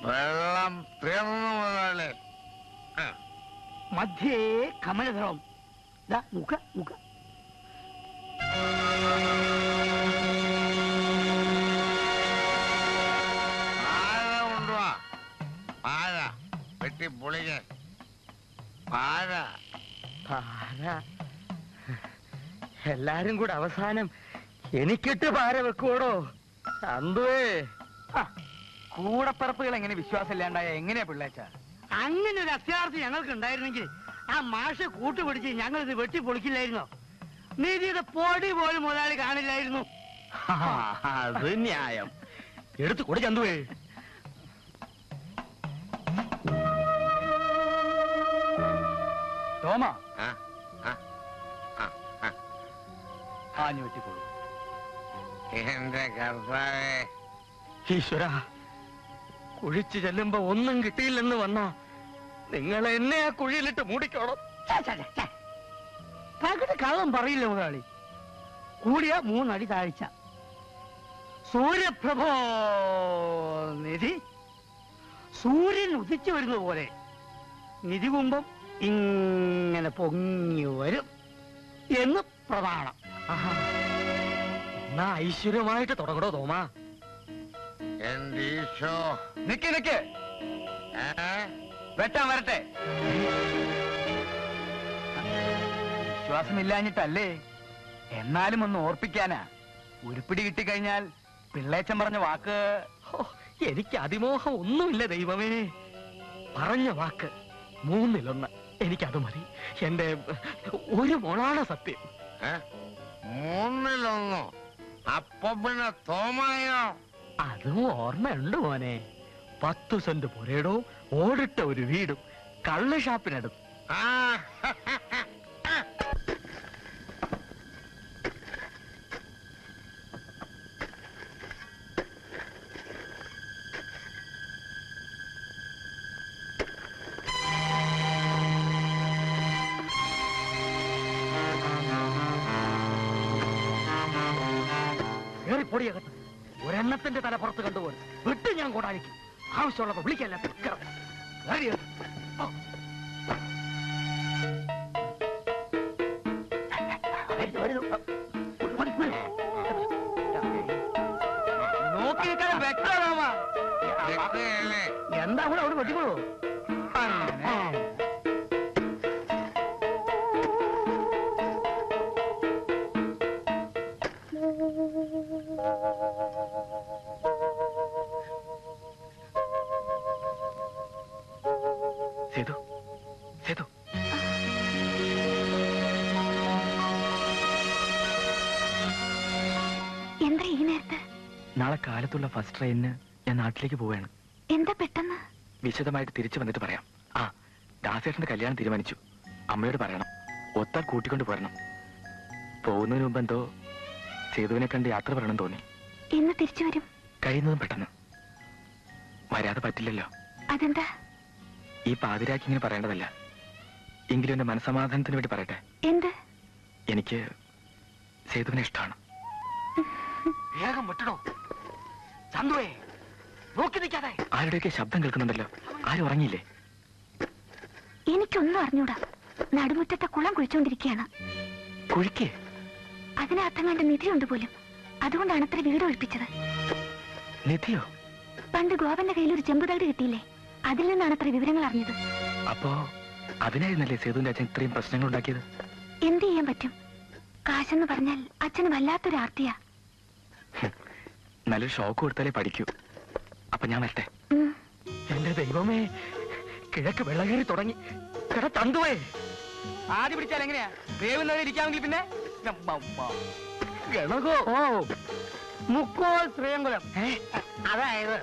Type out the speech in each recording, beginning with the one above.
വെള്ളം തീർന്നു മുതലേ. മധ്യേ കമലധരം. മുഖ മുഖ വെട്ടി പൊളിക്ക പാര. എല്ലാരും കൂടെ അവസാനം എനിക്കിട്ട് പാര വെക്കൂടോ ചന്തുവേ. കൂടപ്പറപ്പുകൾ എങ്ങനെ വിശ്വാസം ഇല്ലാണ്ടായ എങ്ങനെയാ പിള്ളേച്ച? അങ്ങനെ ഒരു അത്യാർത്ഥി ഞങ്ങൾക്ക് ഉണ്ടായിരുന്നെങ്കിൽ ആ മാഷ കൂട്ടുപിടിച്ച് ഞങ്ങൾ ഇത് വെട്ടി പൊളിക്കില്ലായിരുന്നോ? നിധിയുടെ പൊടി പോലും മുതലാളി കാണില്ലായിരുന്നു. അത് ന്യായം. എടുത്തു കൂടെ ചന്തുവേ. തോമാ ആഞ്ഞു വെട്ടിക്കൊള്ളു. എന്റെ കർത്താവേ. ഈശ്വര, കുഴിച്ചു ചെല്ലുമ്പോ ഒന്നും കിട്ടിയില്ലെന്ന് വന്നാ നിങ്ങൾ എന്നെ ആ കുഴിയിലിട്ട് മൂടിക്കോണം. പകുതി കള്ളം പറയില്ല മുതലാളി. കൂടിയ 3 അടി താഴ്ച. സൂര്യപ്രഭോ നിധി. സൂര്യൻ ഉദിച്ചു വരുന്ന പോലെ നിധി കുംഭം ഇങ്ങനെ പൊങ്ങി വരും എന്ന് പ്രമാണം. എന്നാ ഐശ്വര്യമായിട്ട് തുടങ്ങടോ തോമാ. എന്റെ ഈശോ. നിക്ക് നിക്ക്, വെട്ടാൻ വരട്ടെ. വിശ്വാസമില്ലാഞ്ഞിട്ടല്ലേ, എന്നാലും ഒന്ന് ഓർപ്പിക്കാനാ. ഉരുപ്പിടി കിട്ടിക്കഴിഞ്ഞാൽ പിള്ളേച്ചൻ പറഞ്ഞ വാക്ക്. എനിക്ക് അതിമോഹം ഒന്നുമില്ല ദൈവമേ. പറഞ്ഞ വാക്ക് 3-1. എനിക്കത് മതി. എന്റെ ഒരു മോളാണ് സത്യം. 3-1? അപ്പൊ പിന്നെ തോമായോ? അതും ഓർമ്മയുണ്ട് മോനെ. 10 സെന്റ് പുരയിടോ, ഓടിട്ട ഒരു വീടും, കള്ള് ഷാപ്പിനടുത്ത്. പൊടിയകത്ത് ഒരെണ്ണത്തിന്റെ തല പുറത്ത് കണ്ടുപോലെ വിട്ട് ഞാൻ കൊണ്ടായിരിക്കും. ആവശ്യമുള്ളപ്പോ വിളിക്കല്ല. നോക്കി വ്യക്തമാ. എന്താ കൂടെ അവിടെ വെട്ടിക്കോളൂ. സേതു, സേതു, എന്താ ഈ നേരത്ത്? നാളെ കാലത്തുള്ള ഫസ്റ്റ് ട്രെയിനിന് ഞാൻ നാട്ടിലേക്ക് പോവുകയാണ്. എന്താ പെട്ടെന്ന്? വിശദമായിട്ട് തിരിച്ചു വന്നിട്ട് പറയാം. ആ, ദാസേട്ടന്റെ കല്യാണം തീരുമാനിച്ചു. അമ്മയോട് പറയണം. ഒത്താൽ കൂട്ടിക്കൊണ്ട് പോരണം. പോകുന്നതിന് മുമ്പ് എന്തോ സേതുവിനെ കണ്ട് യാത്ര പറയണം തോന്നി. എന്ന് തിരിച്ചു വരും? കഴിയുന്നതും പെട്ടെന്ന്. വരാതെ പറ്റില്ലല്ലോ. അതെന്താ? ഈ പാതിരാക്കി ഇങ്ങനെ പറയേണ്ടതല്ല. എങ്കിലും എന്റെ മനസ്സമാധാനത്തിന് വേണ്ടി പറയട്ടെ. എന്ത്? എനിക്ക് സേതുവിനെ ഇഷ്ടമാണ്. വേഗം വിട്ടണോ ചന്തുവേ. നോക്കി നിൽക്കാതെ. ആരുടെയൊക്കെ ശബ്ദം കേൾക്കുന്നുണ്ടല്ലോ. ആരും ഉറങ്ങിയില്ലേ? എനിക്കൊന്നും അറിഞ്ഞൂടാ. നടുമുറ്റത്തെ കുളം കുഴിച്ചുകൊണ്ടിരിക്കുകയാണ്. കുഴിക്കേ? അതിനർത്ഥം കണ്ട് നിധിയുണ്ട് പോലും. അതുകൊണ്ടാണ് അത്ര വീട് ഒഴിപ്പിച്ചത്. നിധിയോ? പണ്ട് ഗോപന്റെ കയ്യിൽ ഒരു ചെമ്പുതകട് കിട്ടിയില്ലേ, അതിൽ നിന്നാണ് അത്ര വിവരങ്ങൾ അറിഞ്ഞത്. അപ്പോ അതിനായിരുന്നല്ലേ സേതുവിന്റെ അച്ഛൻ ഇത്രയും പ്രശ്നങ്ങൾ ഉണ്ടാക്കിയത്? എന്ത് ചെയ്യാൻ പറ്റും? കാശെന്ന് പറഞ്ഞാൽ അച്ഛന് വല്ലാത്തൊരു ആർത്തിയാ. നല്ലൊരു ഷോക്ക് കൊടുത്താലേ പഠിക്കൂ. അപ്പൊ ഞാൻ വരട്ടെ. എന്റെ ദൈവമേ, കിഴക്ക് വെള്ളകേറി തുടങ്ങി. തന്തുവേ, ആദ്യം പിടിച്ചാൽ എങ്ങനെയാ? വേവുന്നവരെ ഇരിക്കാമെങ്കിൽ പിന്നെ ഗണകോ. ഓ, മുക്കോൽ ശ്രീയങ്കുലം. അതായത്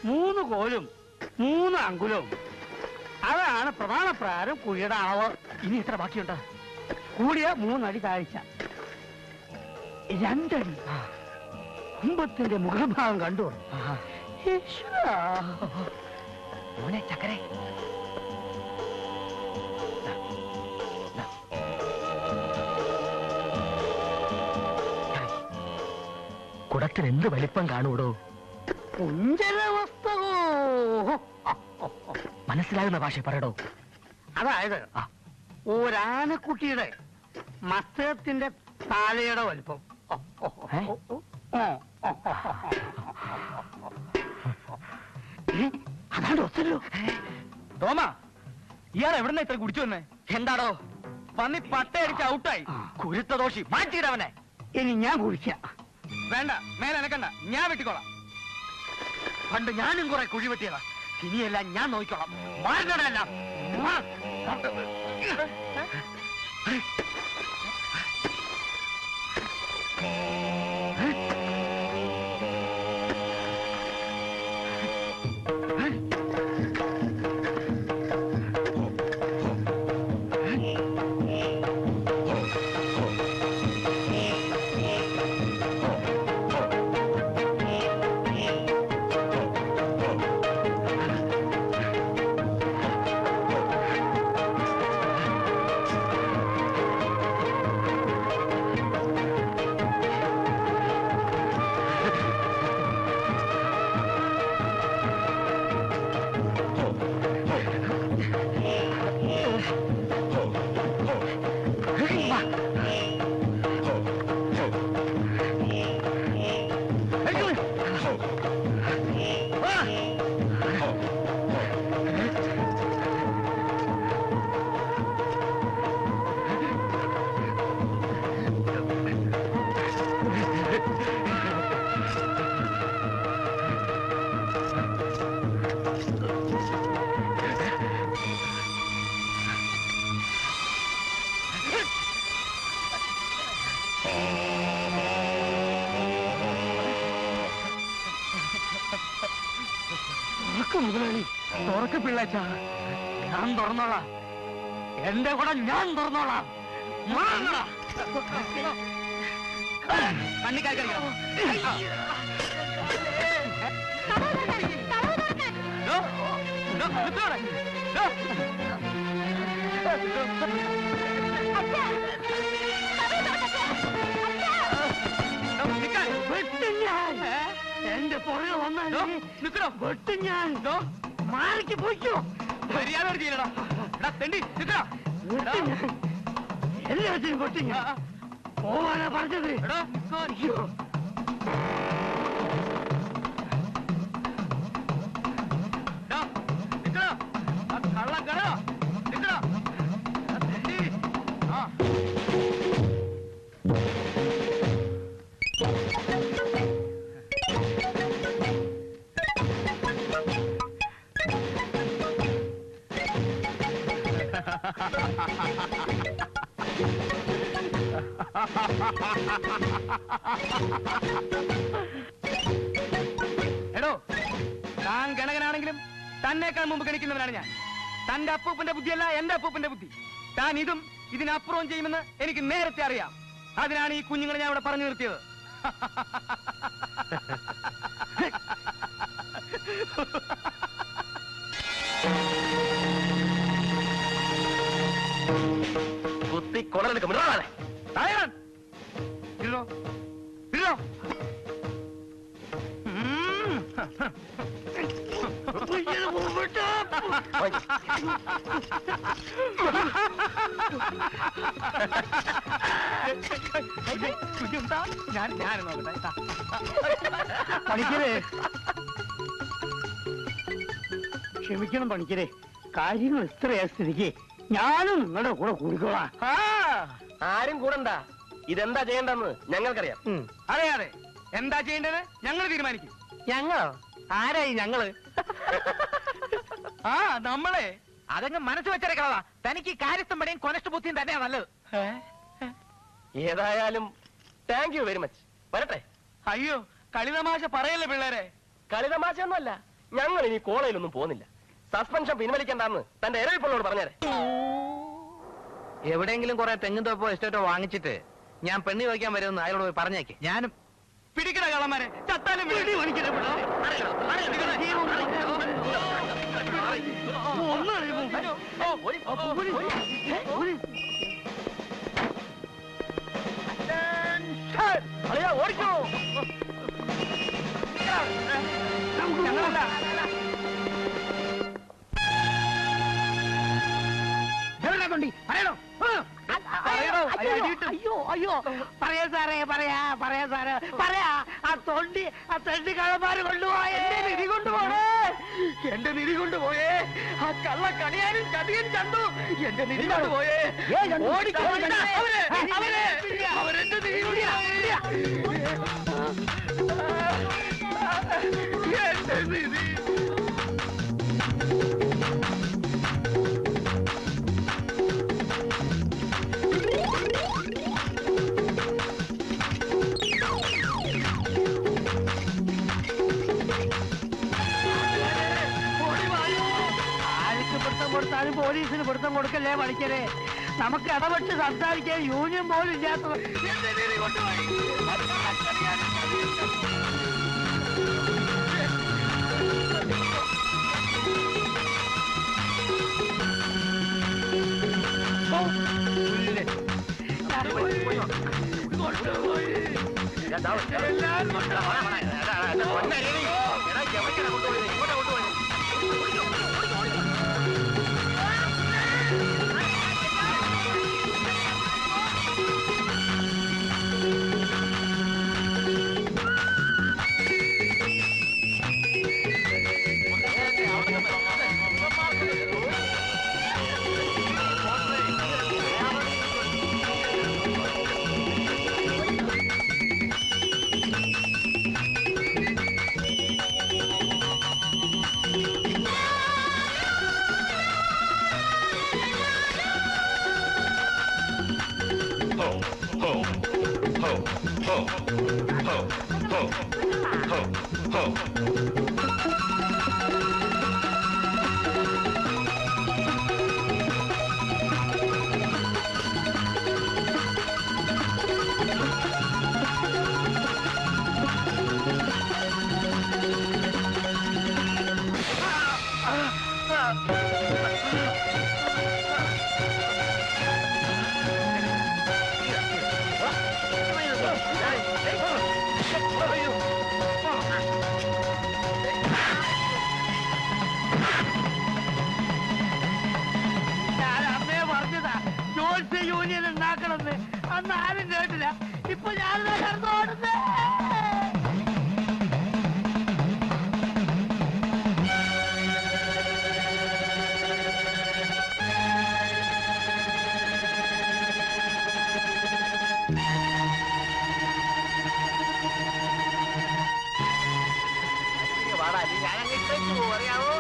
3 കോലും 3 അങ്കുലവും. അതാണ് പ്രമാണപ്രകാരം കുഴിയുടെ അളവ്. ഇനി എത്ര ബാക്കിയുണ്ട്? കൂടിയ 3 അടി താഴ്ച, 2 അടി. കുംഭത്തിന്റെ മുഖഭാഗം കണ്ടു. മോനെ ചക്കരെ, കുടത്തിന് എന്ത് വലിപ്പം കാണൂടോ? പുഞ്ചരവസ്തകോ മനസ്സിലാകുന്ന ഭാഷ പറയടോ. അതായത് ഒരാനക്കുട്ടിയുടെ മസ്തകത്തിന്റെ താലയുടെ വലിപ്പം. അതാണ് ഒത്തല്ലോ. തോമ, ഇയാൾ എവിടുന്ന ഇത്ര കുടിച്ചു വന്നേ? എന്താടോ പന്നി പട്ടയടിച്ച് ഔട്ടായി. കുരുത്ത ദോഷി, മാറ്റിയിടവനെ. ഇനി ഞാൻ കുടിക്കാം. വേണ്ട, മേലെ അനക്കണ്ട, ഞാൻ വെട്ടിക്കോളാം. പണ്ട് ഞാനും കുറെ കുഴി വെട്ടിയതാ. ഇനിയെല്ലാം ഞാൻ നോക്കിക്കോളാം. മാറണല്ല. മുതലാളി തുറക്ക് പിള്ളേച്ച. ഞാൻ തുറന്നോളാം. എന്റെ കൂടെ ഞാൻ തുറന്നോളാം. എന്റെ പുറകെ വന്നോ വെട്ടും ഞാൻ. മാറിക്ക് പോയിക്കോ. മര്യാദ ചെയ്യലടാ. എല്ലാത്തിനും പൊട്ടി ഞാൻ പോവാനാ പറഞ്ഞത്. എടോ, താൻ ഗണകനാണെങ്കിലും തന്നേക്കാൾ മുമ്പ് ഗണിക്കുന്നവനാണ് ഞാൻ. തന്റെ അപ്പൂപ്പന്റെ ബുദ്ധിയല്ല എന്റെ അപ്പൂപ്പന്റെ ബുദ്ധി. താൻ ഇതും ഇതിനപ്പുറവും ചെയ്യുമെന്ന് എനിക്ക് നേരത്തെ അറിയാം. അതിനാണ് ഈ കുഞ്ഞുങ്ങളെ ഞാൻ ഇവിടെ പറഞ്ഞു നിർത്തിയത്. കുത്തി കൊളലെടുക്കും. പണിക്കരേ, ക്ഷമിക്കണം പണിക്കരേ. കാര്യങ്ങൾ ഇത്രയാ സ്ഥിതിക്ക് ഞാനും നിങ്ങളുടെ കൂടെ കൂടിക്കോളാം. ആരും കൂടണ്ട. ഇതെന്താ ചെയ്യേണ്ടെന്ന് ഞങ്ങൾക്കറിയാം. അതെ അതെ, എന്താ ചെയ്യേണ്ടത് ഞങ്ങൾ തീരുമാനിക്കും. ഞങ്ങളോ? ആരായി ഞങ്ങള്? ആ നമ്മളെ അതങ്ങ് മനസ്സ് വെച്ചേക്കളവാ. തനിക്ക് കാര്യസ്ഥം പടിയും കൊനഷ്ട ബുദ്ധിയും തന്നെയാ നല്ലത്. ഏതായാലും താങ്ക് യു വെരി മച്ച്. വരട്ടെ. അയ്യോ, കളിതമാശ പറയല്ലേ പിള്ളേരെ. കളിതമാശയൊന്നുമല്ല. ഞങ്ങൾ ഇനി കോളേജിലൊന്നും പോകുന്നില്ല. സസ്പെൻഷൻ പിൻവലിക്കണ്ടെന്ന് തന്റെ ഇരവിപ്പള്ളോട് പറഞ്ഞേരെ. എവിടെയെങ്കിലും കുറെ തെങ്ങും തോപ്പോ എസ്റ്റേറ്റോ വാങ്ങിച്ചിട്ട് ഞാൻ പെണ്ണി വയ്ക്കാൻ വരുമെന്ന് അയാളോട് പോയി പറഞ്ഞേക്ക്. ഞാനും പിടിക്കണ കള്ളന്മാരെ ചത്താലും ഓടിക്കോ. തൊണ്ടി പറയണോ? പറയണോ? അയ്യോ അയ്യോ അയ്യോ പറയാ സാറേ, പറയാ സാറേ, പറയാ. ആ തൊണ്ടി കള്ളന്മാര് കൊണ്ടുപോയേ, നിധി കൊണ്ടുപോണേ, എന്റെ നിധി കൊണ്ടുപോയേ. ആ കള്ള കണിയാനും കടിയൻ ചന്തു എന്റെ നിധി കൊണ്ടുപോയേ. അവരെന്റെ നിധി കൊണ്ടുപോയേ. എന്റെ നിധി. കൊടുത്താലും പോലീസിന് പിടുത്തം കൊടുക്കല്ലേ പഠിക്കലേ. നമുക്ക് ഇടപെട്ട് സംസാരിക്കാൻ യൂണിയൻ പോലും ഇല്ലാത്തത് എന്റെ നീതി കൊണ്ടുപോയി. യൂണിയൻ ഉണ്ടാക്കണമെന്ന് അന്ന് ആരും കേട്ടില്ല. ഇപ്പൊ ഞാൻ കടന്നോടുന്നേ. അറിയാവോ?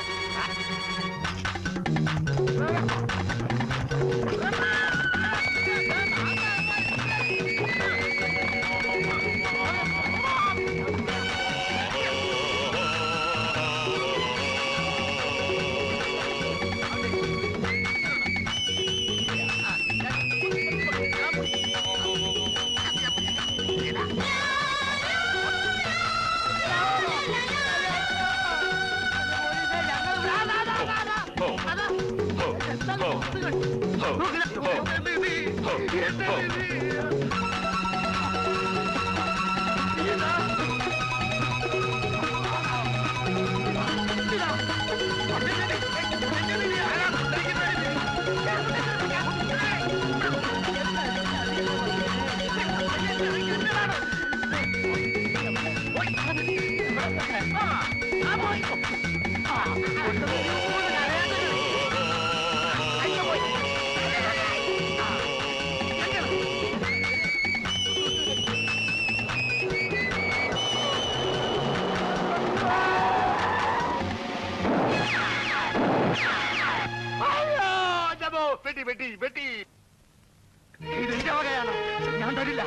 ഇതെന്റെ വകയാണ്, ഞാൻ തരില്ല.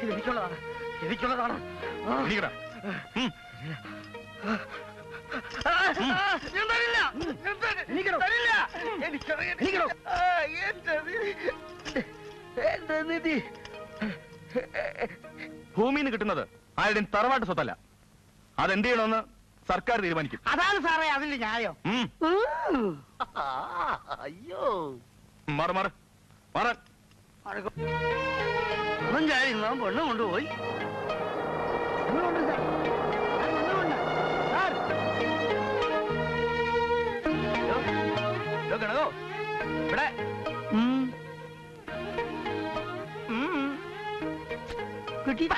ഇതെനിക്കുള്ളതാണ്, എനിക്കുള്ളതാണ്. ഭൂമിന്ന് കിട്ടുന്നത് ആരുടെയും തറവാട്ട് സ്വത്തല്ല. അതെന്ത് ചെയ്യണമെന്ന് സർക്കാർ തീരുമാനിക്കും. അതാണ് സാറേ അതിന്റെ ന്യായം. അയ്യോ മാറ് മാറ് മാറാൻ. അവൻ ചായ പെണ്ണ് കൊണ്ടുപോയി. ഇവിടെ കിട്ടി.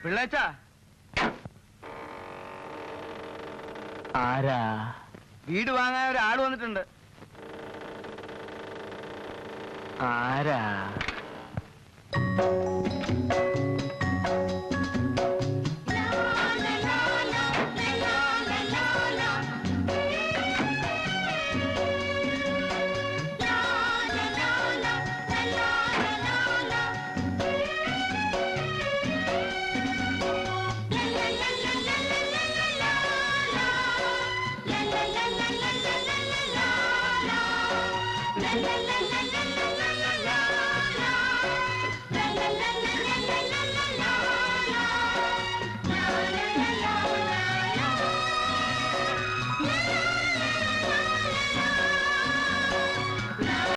പിള്ളേച്ച ആരാ? വീട് വാങ്ങാൻ ഒരാൾ വന്നിട്ടുണ്ട്. ആരാ?